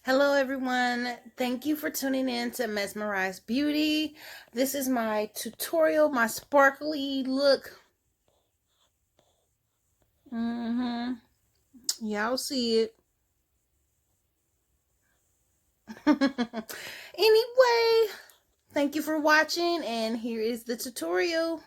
Hello everyone, thank you for tuning in to Mezmor-eyes Beauty. This is my tutorial, my sparkly look. Y'all see it. Anyway, thank you for watching and here is the tutorial.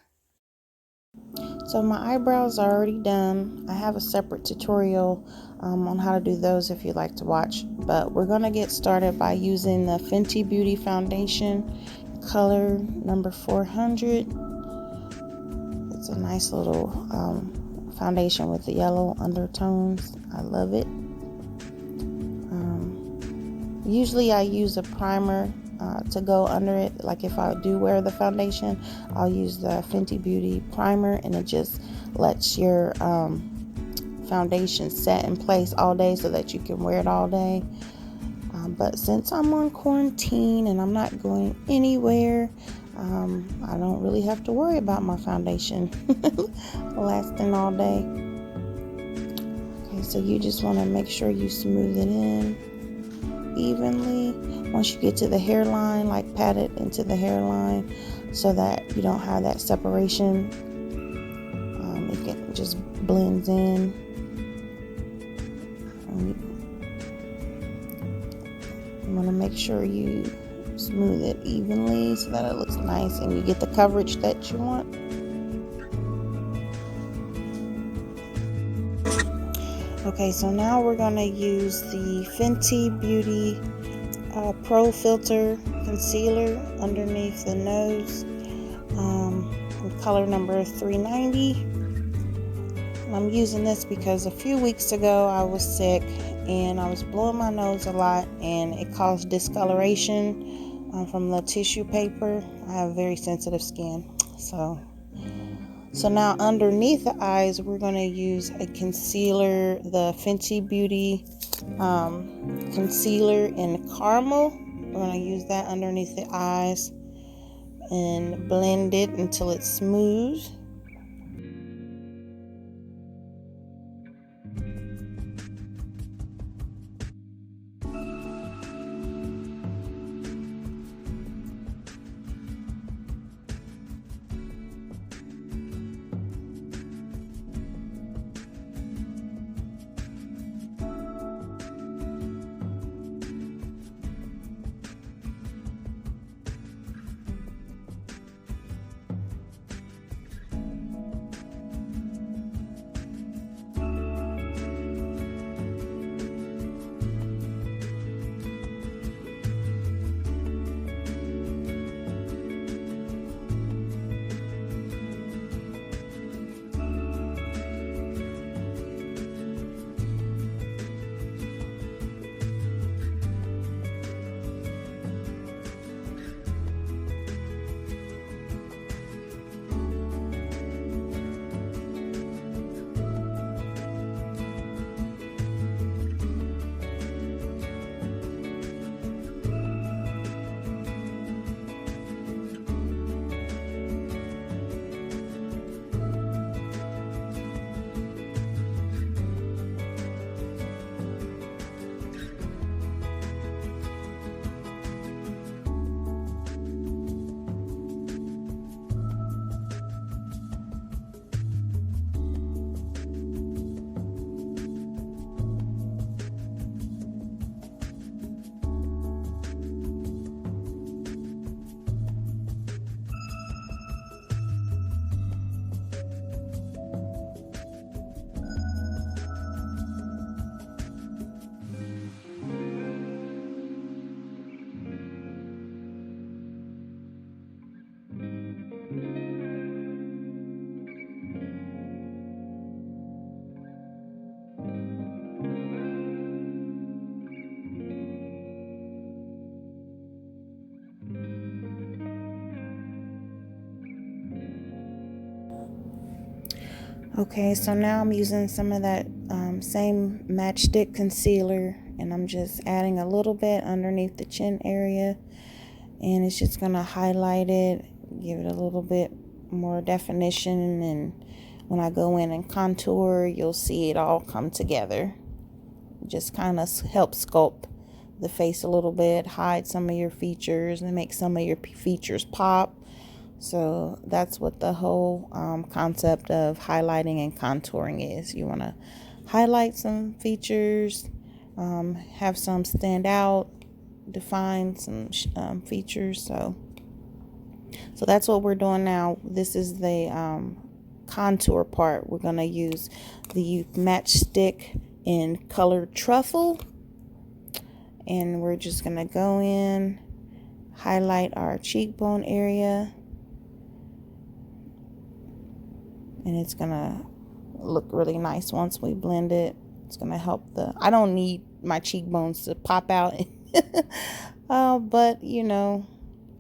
So my eyebrows are already done. I have a separate tutorial on how to do those if you'd like to watch. But we're going to get started by using the Fenty Beauty Foundation, color number 400. It's a nice little foundation with the yellow undertones. I love it. Usually I use a primer to go under it. Like if I do wear the foundation, I'll use the Fenty Beauty primer, and it just lets your foundation set in place all day so that you can wear it all day. But since I'm on quarantine and I'm not going anywhere, I don't really have to worry about my foundation lasting all day. Okay, so you just want to make sure you smooth it in evenly. Once you get to the hairline, like pat it into the hairline so that you don't have that separation. It just blends in. You want to make sure you smooth it evenly so that it looks nice and you get the coverage that you want. Okay, so now we're going to use the Fenty Beauty Pro Filter Concealer underneath the nose, color number 390. I'm using this because a few weeks ago I was sick and I was blowing my nose a lot and it caused discoloration from the tissue paper. I have very sensitive skin, so now underneath the eyes we're going to use a concealer, the Fenty Beauty concealer in caramel. We're going to use that underneath the eyes and blend it until it's smooth. Okay, so now I'm using some of that same matchstick concealer, and I'm just adding a little bit underneath the chin area, and it's just going to highlight it, give it a little bit more definition, and when I go in and contour, you'll see it all come together. Just kind of help sculpt the face a little bit, hide some of your features, and make some of your features pop. So that's what the whole concept of highlighting and contouring is. You want to highlight some features, have some stand out, define some features. So that's what we're doing now. This is the contour part. We're going to use the matchstick in color truffle, and we're just going to go in, highlight our cheekbone area, and it's going to look really nice once we blend it. It's going to help I don't need my cheekbones to pop out but you know,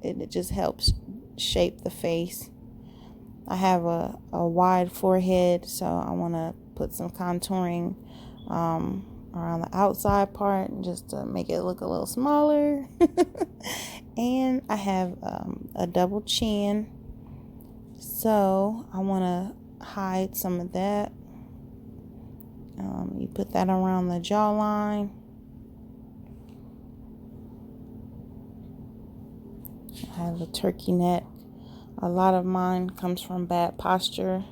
it just helps shape the face. I have a wide forehead, so I want to put some contouring around the outside part just to make it look a little smaller. And I have a double chin, so I want to hide some of that. You put that around the jawline. I have a turkey neck. A lot of mine comes from bad posture.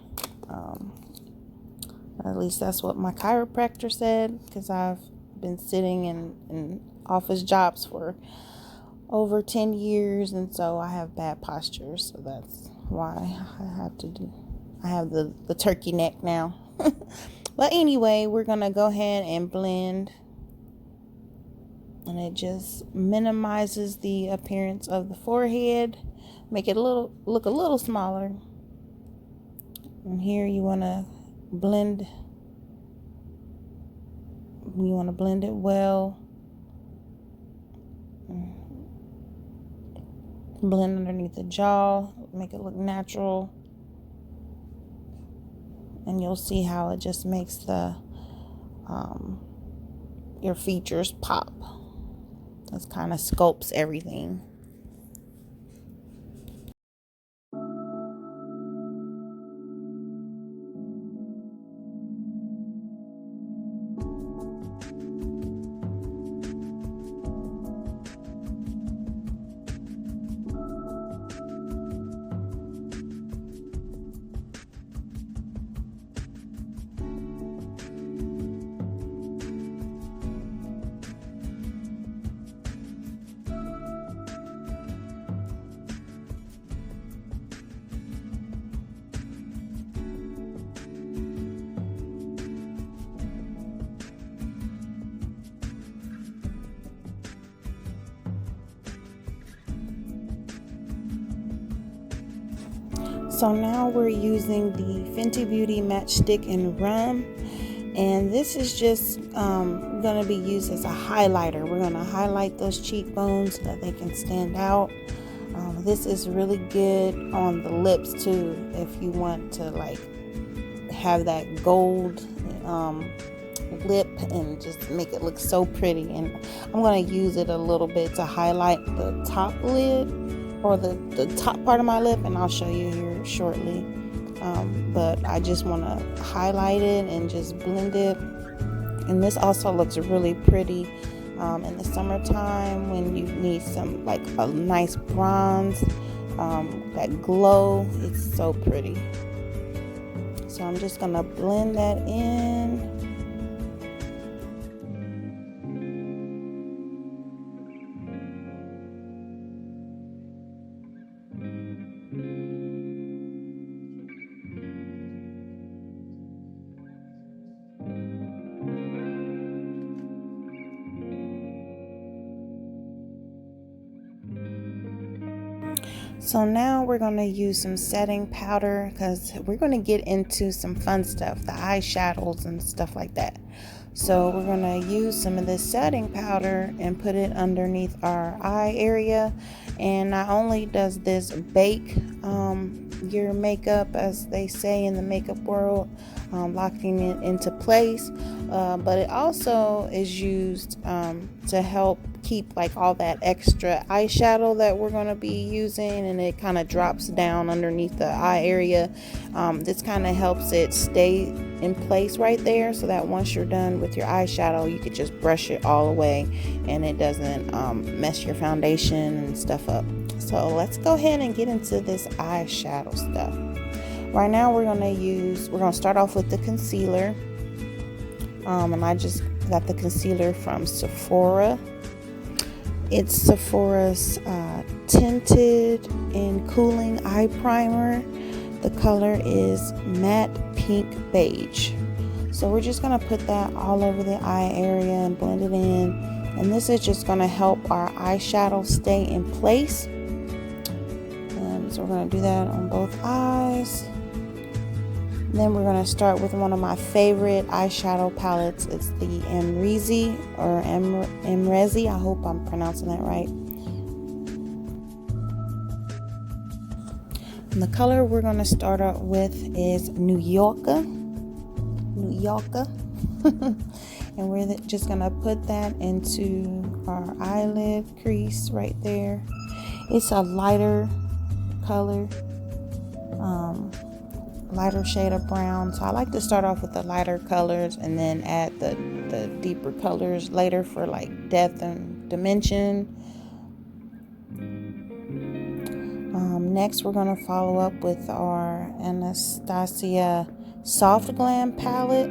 At least that's what my chiropractor said, because I've been sitting in office jobs for over 10 years, and so I have bad posture. So that's why I have the turkey neck now. But anyway, we're gonna go ahead and blend, and it just minimizes the appearance of the forehead, make it look a little smaller. And here you want to blend it well. Blend underneath the jaw, make it look natural, and you'll see how it just makes your features pop. It kind of sculpts everything. So now we're using the Fenty Beauty Matchstick in Rum, and this is just going to be used as a highlighter. We're going to highlight those cheekbones so that they can stand out. This is really good on the lips too, if you want to like have that gold lip and just make it look so pretty. And I'm going to use it a little bit to highlight the top lid, or the top part of my lip, and I'll show you here shortly. But I just want to highlight it and just blend it. And this also looks really pretty in the summertime when you need some like a nice bronze, that glow. It's so pretty. So I'm just gonna blend that in. So now we're going to use some setting powder, because we're going to get into some fun stuff, the eyeshadows and stuff like that. So we're going to use some of this setting powder and put it underneath our eye area. And not only does this bake your makeup, as they say in the makeup world, locking it into place. But it also is used to help keep like all that extra eyeshadow that we're going to be using, and it kind of drops down underneath the eye area. This kind of helps it stay in place right there, so that once you're done with your eyeshadow, you could just brush it all away and it doesn't mess your foundation and stuff up. So let's go ahead and get into this eyeshadow stuff. Right now we're going to start off with the concealer. And I just got the concealer from Sephora. It's Sephora's Tinted and Cooling Eye Primer. The color is Matte Pink Beige. So we're just going to put that all over the eye area and blend it in. And this is just going to help our eyeshadow stay in place. And so we're going to do that on both eyes. Then we're going to start with one of my favorite eyeshadow palettes. It's the Emrezi. I hope I'm pronouncing that right. And the color we're going to start out with is New Yorker. And we're just going to put that into our eyelid crease right there. It's a lighter color. Lighter shade of brown, so I like to start off with the lighter colors and then add the deeper colors later for like depth and dimension. Next we're going to follow up with our Anastasia Soft Glam palette.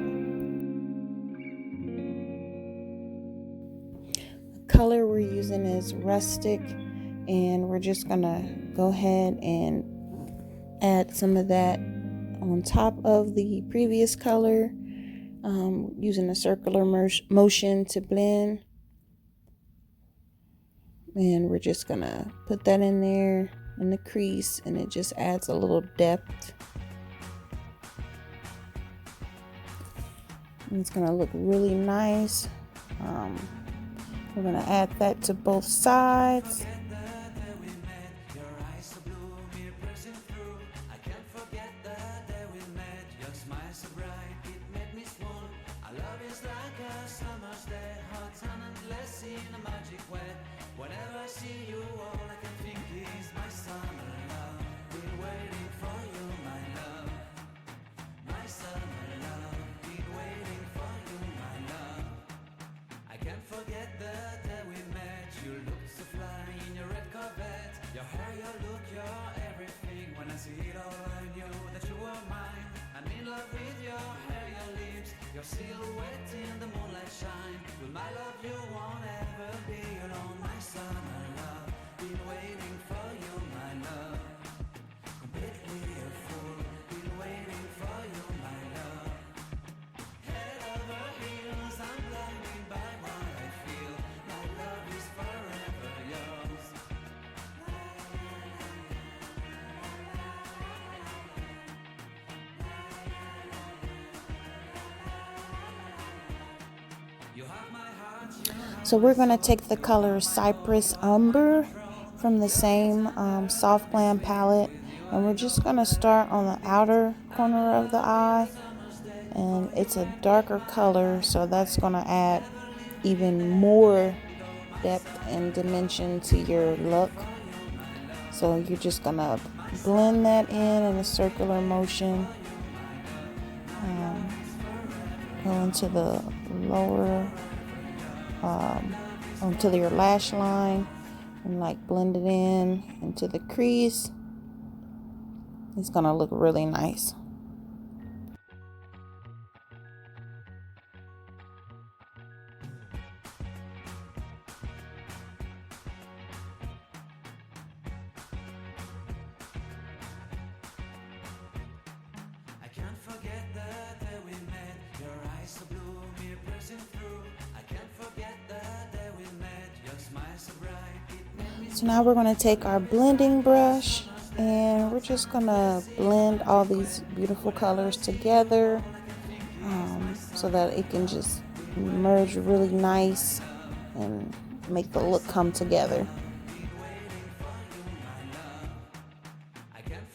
The color we're using is Rustic, and we're just going to go ahead and add some of that on top of the previous color, using a circular motion to blend. And we're just gonna put that in there in the crease, and it just adds a little depth. And it's gonna look really nice. We're gonna add that to both sides. Your silhouette in the moonlight shine. With my love you won't ever be alone. My summer love, been waiting for you, my love. Completely a fool, been waiting for you, my love. Head over heels, I'm blinded by what I feel. My love is forever yours. So we're going to take the color Cypress Umber from the same Soft Glam palette, and we're just going to start on the outer corner of the eye, and it's a darker color, so that's going to add even more depth and dimension to your look. So you're just going to blend that in a circular motion, go into the lower onto your lash line and like blend it in into the crease. It's gonna look really nice. I can't forget the day we met. Your eyes so blue, me piercing through. I can't forget the day we met. Your smile so bright, it made me. So now we're going to take our blending brush and we're just going to blend all these beautiful colors together, so that it can just merge really nice and make the look come together. I can't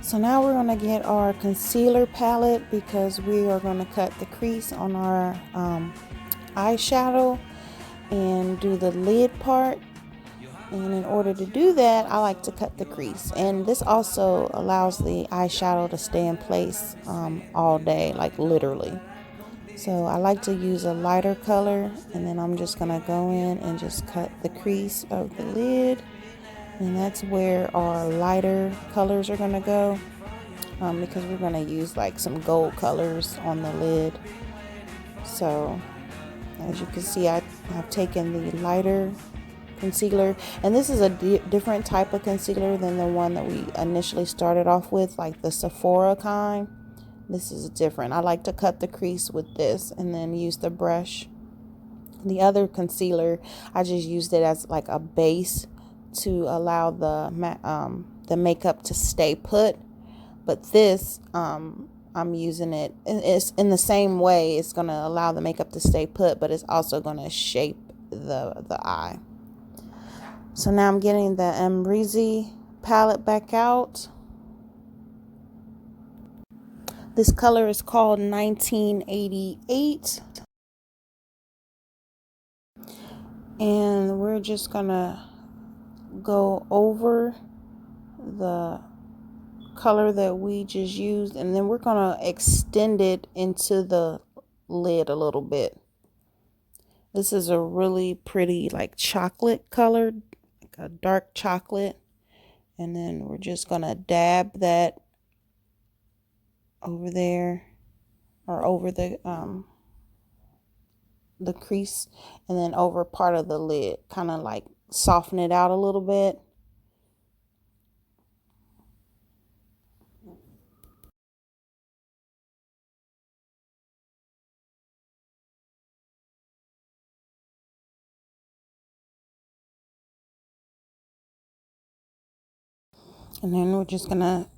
So now we're going to get our concealer palette because we are going to cut the crease on our eyeshadow and do the lid part. And in order to do that, I like to cut the crease. And this also allows the eyeshadow to stay in place all day, like literally. So I like to use a lighter color, and then I'm just going to go in and just cut the crease of the lid. And that's where our lighter colors are going to go, because we're going to use like some gold colors on the lid. So as you can see, I've taken the lighter concealer, and this is a different type of concealer than the one that we initially started off with, like the Sephora kind. This is different. I like to cut the crease with this and then use the brush. The other concealer, I just used it as like a base to allow the makeup to stay put. But this, I'm using it, it's in the same way. It's going to allow the makeup to stay put, but it's also going to shape the eye. So now I'm getting the Mezmor-eyes palette back out. This color is called 1988. And we're just gonna go over the color that we just used, and then we're gonna extend it into the lid a little bit. This is a really pretty like chocolate color, like a dark chocolate. And then we're just gonna dab that over there, or over the crease, and then over part of the lid, kind of like soften it out a little bit. And then we're just gonna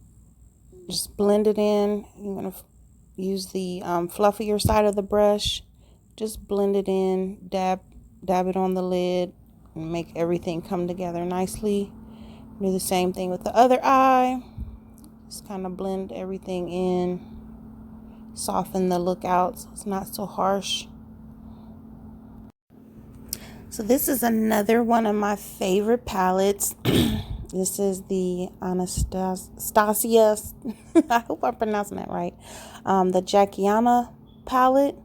just blend it in. You're gonna use the fluffier side of the brush. Just blend it in, dab it on the lid, and make everything come together nicely. Do the same thing with the other eye. Just kind of blend everything in, soften the look out so it's not so harsh. So this is another one of my favorite palettes. This is the Anastasia, I hope I'm pronouncing that right, the Jackiana palette.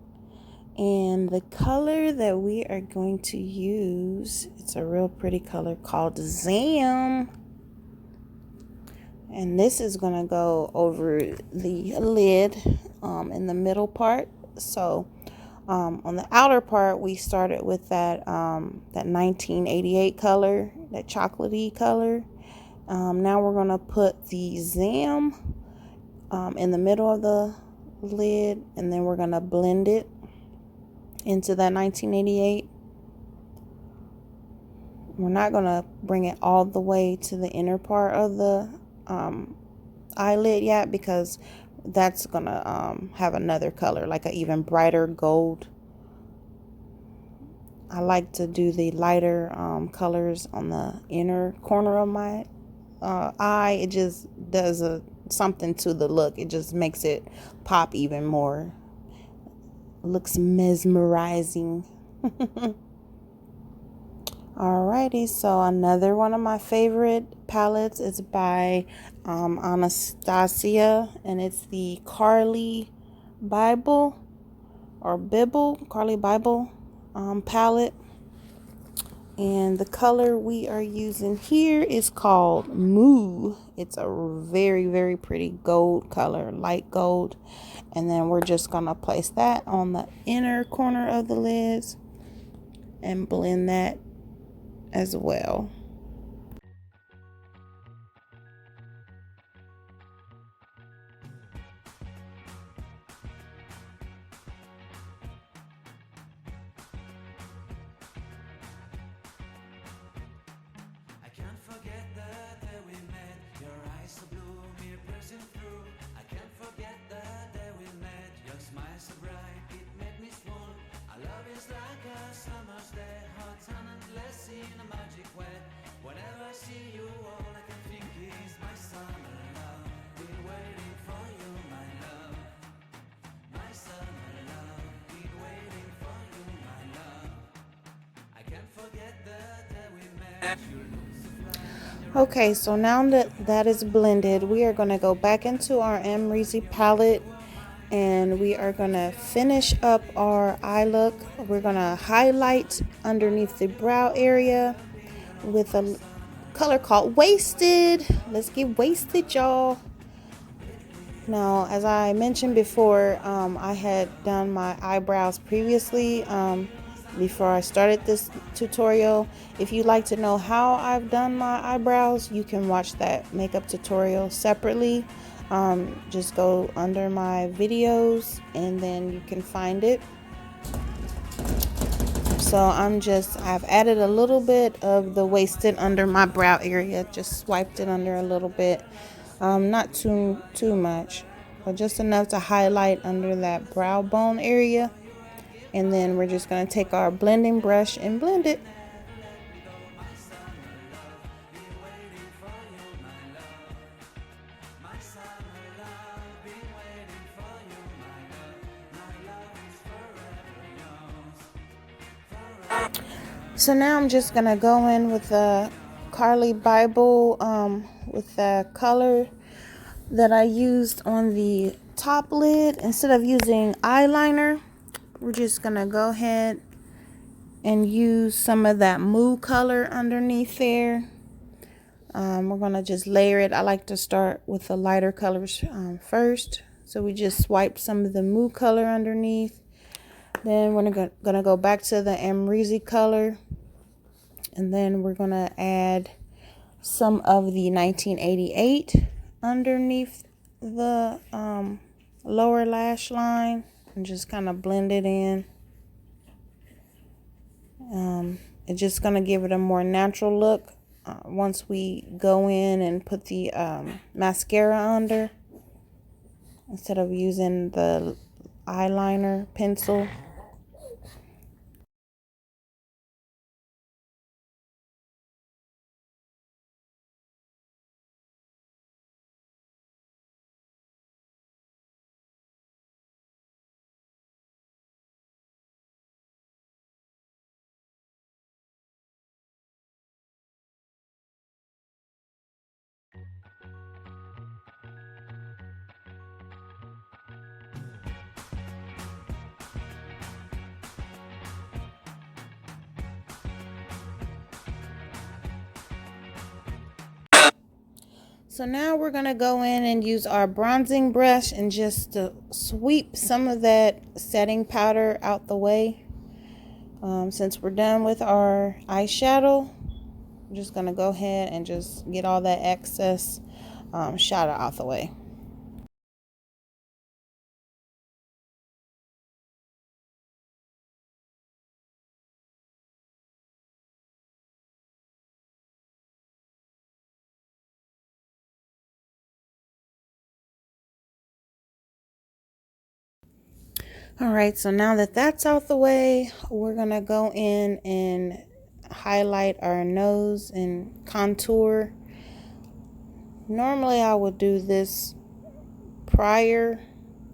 And the color that we are going to use, it's a real pretty color called Zam. And this is going to go over the lid in the middle part. So on the outer part, we started with that 1988 color, that chocolatey color. Now we're going to put the Zam in the middle of the lid, and then we're going to blend it into that 1988. We're not going to bring it all the way to the inner part of the eyelid yet, because that's going to have another color, like an even brighter gold. I like to do the lighter colors on the inner corner of my eye. It just does something to the look. It just makes it pop even more. It looks mesmerizing. Alrighty, so another one of my favorite palettes is by Anastasia, and it's the Carly Bible palette. And the color we are using here is called Moo. It's a very, very pretty gold color, light gold. And then we're just going to place that on the inner corner of the lids and blend that as well. I can't forget the day we met. Your eyes so blue, me piercing through. I can't forget the day we met. Your smile so bright, it made me swoon. Our love is like a summer's day, hot and endless in a magic way. Whenever I see you, all I can think is my summer love. We Okay, so now that that is blended, we are going to go back into our Mezmor-eyes palette and we are going to finish up our eye look. We're going to highlight underneath the brow area with a color called Wasted. Let's get wasted, y'all. Now, as I mentioned before, I had done my eyebrows previously before I started this tutorial. If you'd like to know how I've done my eyebrows, you can watch that makeup tutorial separately. Just go under my videos and then you can find it. So I've added a little bit of the Wasted under my brow area, just swiped it under a little bit. Not too much, but just enough to highlight under that brow bone area. And then we're just going to take our blending brush and blend it. So now I'm just going to go in with the Carly Bible with the color that I used on the top lid. Instead of using eyeliner, we're just going to go ahead and use some of that mou color underneath there. We're going to just layer it. I like to start with the lighter colors first. So we just swipe some of the mou color underneath. Then we're going to go back to the Mezmor-eyes color. And then we're going to add some of the 1988 underneath the lower lash line and just kind of blend it in. It's just going to give it a more natural look once we go in and put the mascara under instead of using the eyeliner pencil. So now we're going to go in and use our bronzing brush and just to sweep some of that setting powder out the way. Since we're done with our eyeshadow, I'm just going to go ahead and just get all that excess shadow out the way. Alright, so now that that's out the way, we're going to go in and highlight our nose and contour. Normally I would do this prior,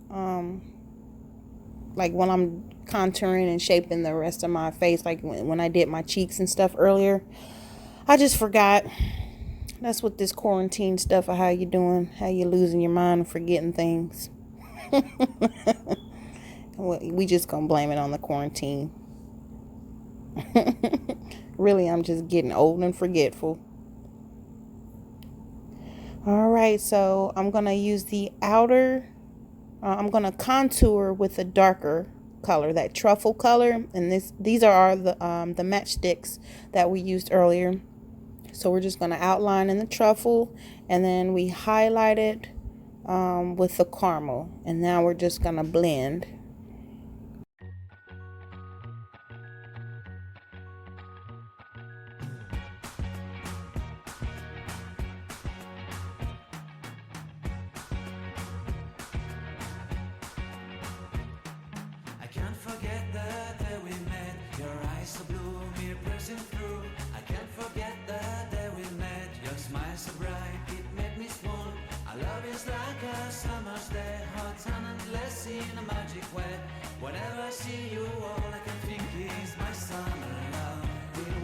like when I'm contouring and shaping the rest of my face, like when I did my cheeks and stuff earlier. I just forgot. That's what this quarantine stuff of how you doing, how you losing your mind and forgetting things. We just gonna blame it on the quarantine. Really, I'm just getting old and forgetful. Alright, so I'm gonna use the outer, I'm gonna contour with a darker color, that truffle color, and these are the matchsticks that we used earlier. So we're just gonna outline in the truffle, and then we highlight it with the caramel, and now we're just gonna blend. I can't forget the day we met. Your eyes so blue, me pressing through. I can't forget the day we met. Your smile so bright, it made me swoon. Our love is like a summer's day, hot and endless in a magic way. Whenever I see you, all I can think is my summer love. Been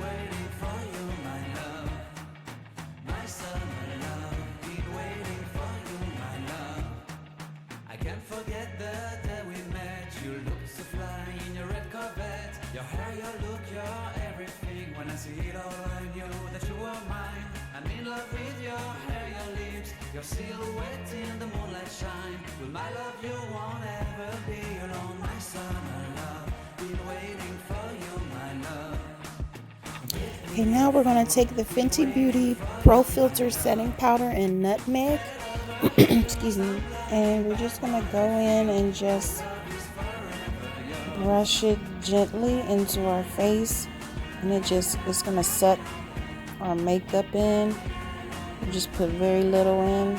forget the day we met. You look so fly in your red Corvette. Your hair, your look, your everything. When I see it all, I knew that you were mine. I'm in love with your hair, your lips, your silhouette in the moonlight shine. With my love, you won't ever be alone, my summer love. Been waiting for you, my love. Okay, now we're going to take the Fenty Beauty Pro Filter Setting Powder in Nutmeg. Excuse me. And we're just going to go in and just brush it gently into our face. And it's going to set our makeup in. We just put very little in.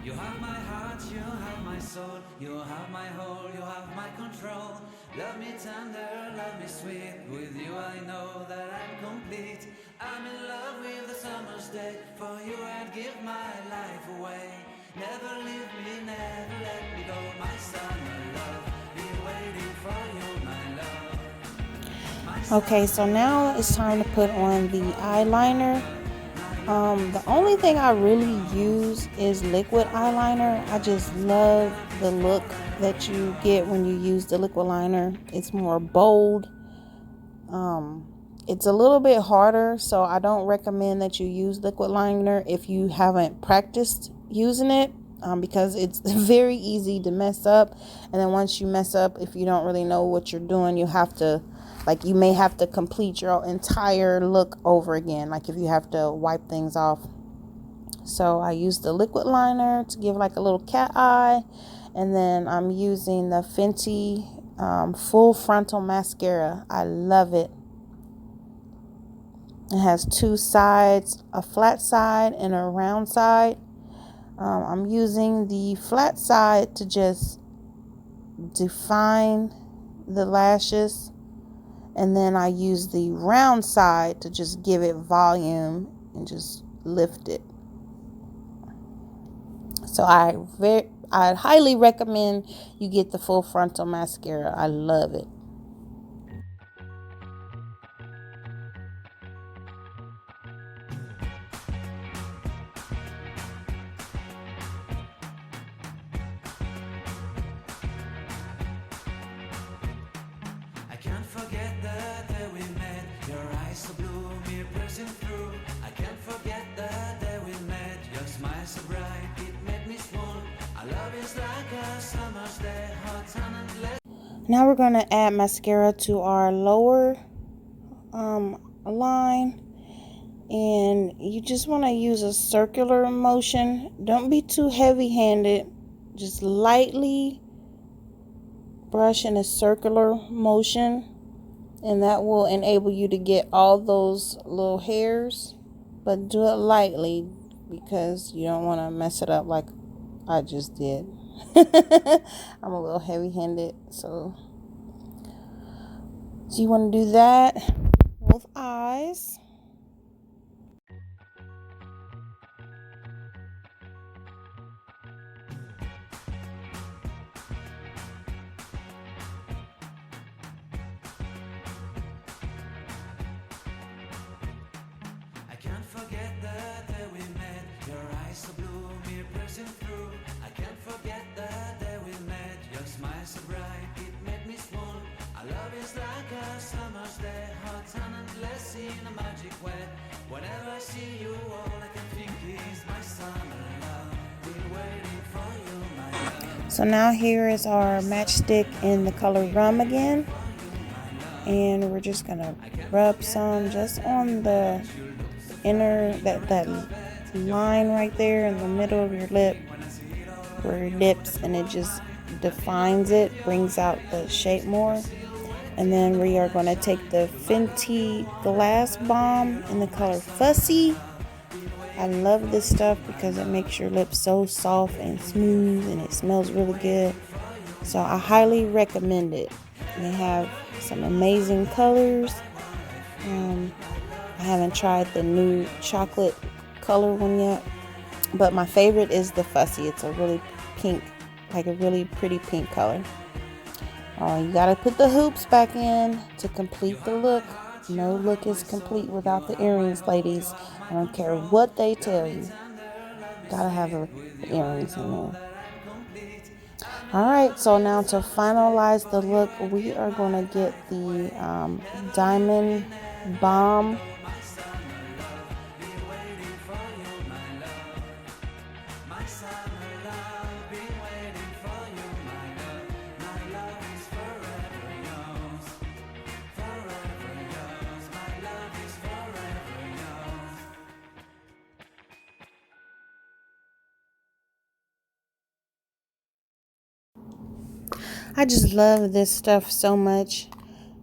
You have my heart, you have my soul, you have my whole, you have my control. Love me tender, love me sweet. With you I know that I'm complete. I'm in love with the summer's day. For you I'd give my life away. Never leave me, never let me go. My summer love, been waiting for you, my love. Okay, so now it's time to put on the eyeliner. The only thing I really use is liquid eyeliner. I just love the look that you get when you use the liquid liner. It's more bold. It's a little bit harder, so I don't recommend that you use liquid liner if you haven't practiced using it, because it's very easy to mess up. And then once you mess up, if you don't really know what you're doing, you may have to complete your entire look over again, like if you have to wipe things off. So I use the liquid liner to give like a little cat eye, and then I'm using the Fenty full frontal mascara. I love it. It has two sides, a flat side and a round side. I'm using the flat side to just define the lashes, and then I use the round side to just give it volume and just lift it. So I highly recommend you get the full frontal mascara. I love it. I can't forget the day we met. Your eyes so blue, me piercing through. I can't forget the day we met. Your smile so bright, it made me swoon. Our love is like a summer's day, hot and endless. Now we're going to add mascara to our lower line. And you just want to use a circular motion. Don't be too heavy-handed. Just lightly brush in a circular motion, and that will enable you to get all those little hairs. But do it lightly, because you don't want to mess it up like I just did. I'm a little heavy-handed, so you want to do that. Both eyes. I can't forget the day we met. Your eyes so blue, me piercing through. I can't forget the day we met. Your smile so bright, it made me swoon. Our love is like a summer's day, hot and endless in a magic way. Whenever I see you, all I can think is my summer love. Been waiting for you, my love. So now here is our matchstick in the color Rum again. And we're just going to rub some just on the inner, that line right there in the middle of your lip, where it dips, and it just defines it, brings out the shape more. And then we are going to take the Fenty Glass Balm in the color Fussy. I love this stuff because it makes your lips so soft and smooth, and it smells really good. So I highly recommend it. They have some amazing colors. I haven't tried the new chocolate color one yet, but my favorite is the Fussy. It's a really pink, like a really pretty pink color. You gotta put the hoops back in to complete the look. No look is complete without the earrings, ladies. I don't care what they tell you. Gotta have the earrings in there. Alright, so now to finalize the look, we are going to get the Diamond Bomb. I just love this stuff so much.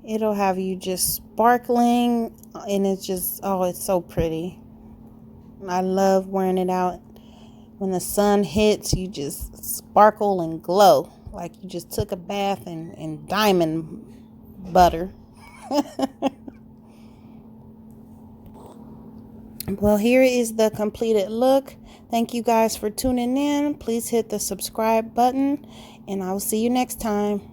It'll have you just sparkling, and it's just, oh, it's so pretty. I love wearing it out. When the sun hits, you just sparkle and glow like you just took a bath in diamond butter. Well, here is the completed look. Thank you guys for tuning in. Please hit the subscribe button, and I will see you next time.